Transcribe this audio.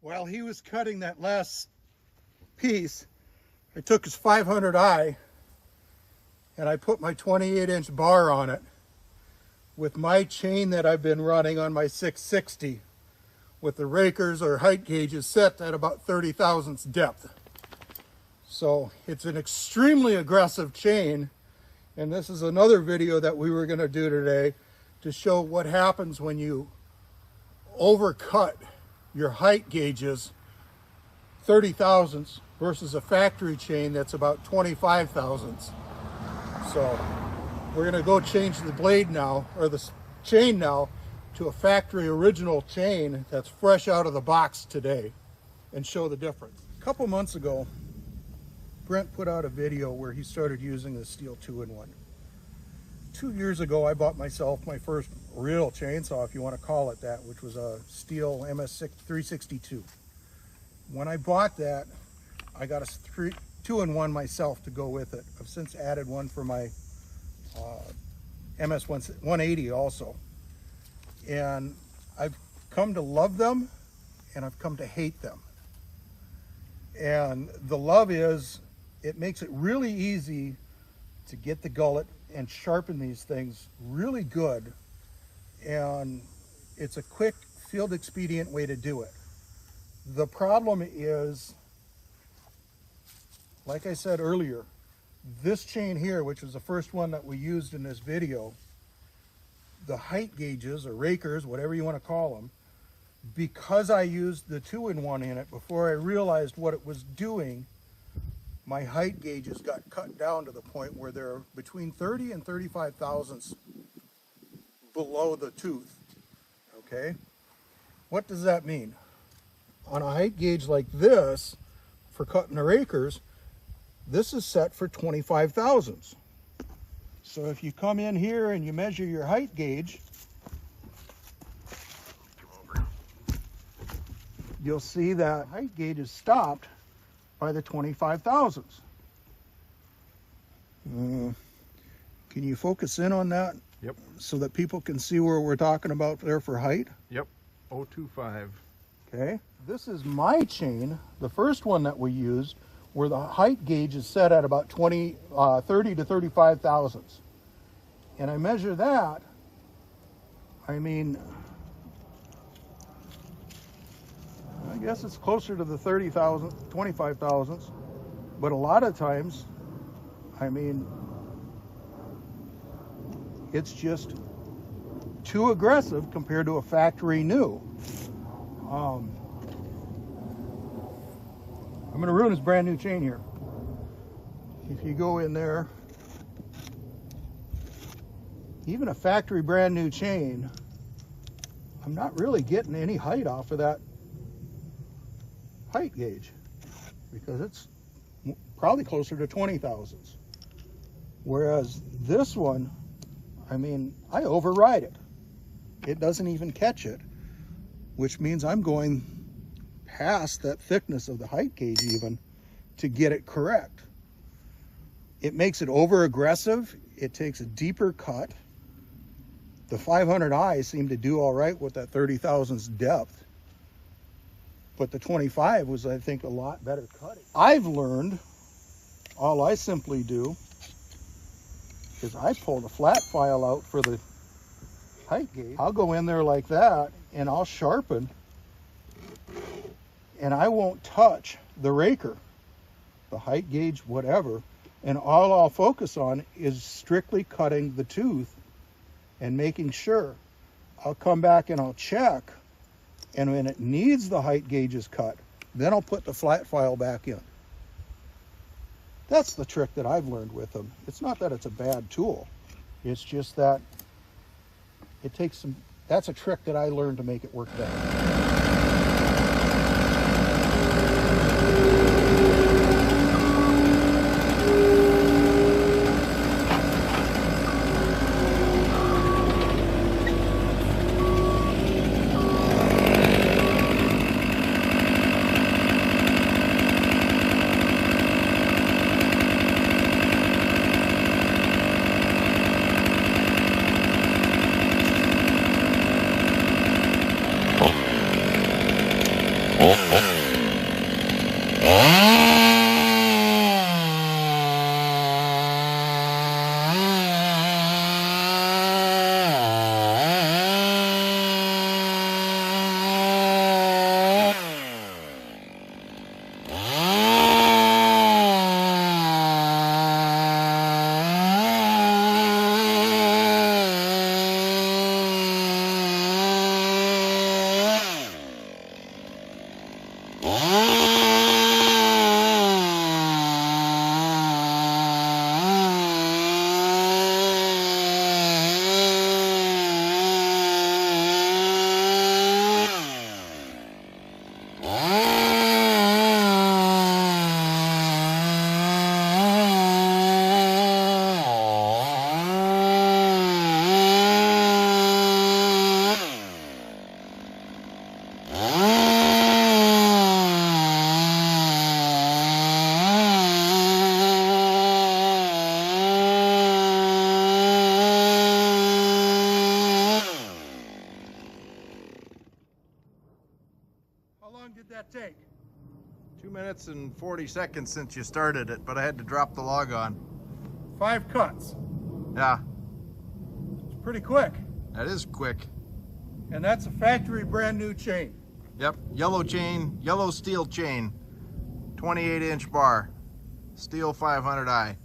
While he was cutting that last piece, I took his 500i and I put my 28-inch bar on it with my chain that I've been running on my 660 with the rakers or height gauges set at about 30 thousandths depth. So it's an extremely aggressive chain, and this is another video that we were going to do today to show what happens when you overcut your height gauges 30 thousandths versus a factory chain that's about 25 thousandths. So we're going to go change the blade now, or the chain now, to a factory original chain that's fresh out of the box today and show the difference. A couple months ago, Brent put out a video where he started using the Stihl 2-in-1. 2 years ago, I bought myself my first real chainsaw, if you want to call it that, which was a Stihl MS362. When I bought that, I got a 2-in-1 myself to go with it. I've since added one for my MS180 also. And I've come to love them, and I've come to hate them. And the love is, it makes it really easy to get the gullet and sharpen these things really good, and it's a quick field expedient way to do it. The problem is, like I said earlier, this chain here, which was the first one that we used in this video, the height gauges or rakers, whatever you want to call them, because I used the 2-in-1 in it before I realized what it was doing, my height gauges got cut down to the point where they're between 30 and 35 thousandths below the tooth. Okay? What does that mean? On a height gauge like this, for cutting the rakers, this is set for 25 thousandths. So if you come in here and you measure your height gauge, you'll see that height gauge is stopped by the 25 thousandths. Can you focus in on that? Yep. So that people can see where we're talking about there for height? Yep. 025. Okay. This is my chain, the first one that we used, where the height gauge is set at about 30 to 35 thousandths. And I measure that, I mean, I guess it's closer to the 25 thousandths, but a lot of times, I mean, it's just too aggressive compared to a factory new. I'm going to ruin this brand new chain here. If you go in there, even a factory brand new chain, I'm not really getting any height off of that height gauge because it's probably closer to 20 thousandths. Whereas this one, I mean, I override it. It doesn't even catch it, which means I'm going past that thickness of the height gauge even to get it correct. It makes it over aggressive. It takes a deeper cut. The 500i seemed to do all right with that 30 thousandths depth, but the 25 was, I think, a lot better cutting. I've learned, all I simply do is I pull the flat file out for the height gauge. I'll go in there like that and I'll sharpen, and I won't touch the raker, the height gauge, whatever, and all I'll focus on is strictly cutting the tooth and making sure I'll come back and I'll check, and when it needs the height gauges cut, then I'll put the flat file back in. That's the trick that I've learned with them. It's not that it's a bad tool. It's just that it takes some, that's a trick that I learned to make it work better. How long did that take? 2 minutes and 40 seconds since you started it, but I had to drop the log on. 5 cuts. Yeah, It's pretty quick. that is quick. And that's a factory brand new chain. Yep, yellow chain, yellow steel chain, 28-inch bar, Stihl 500i.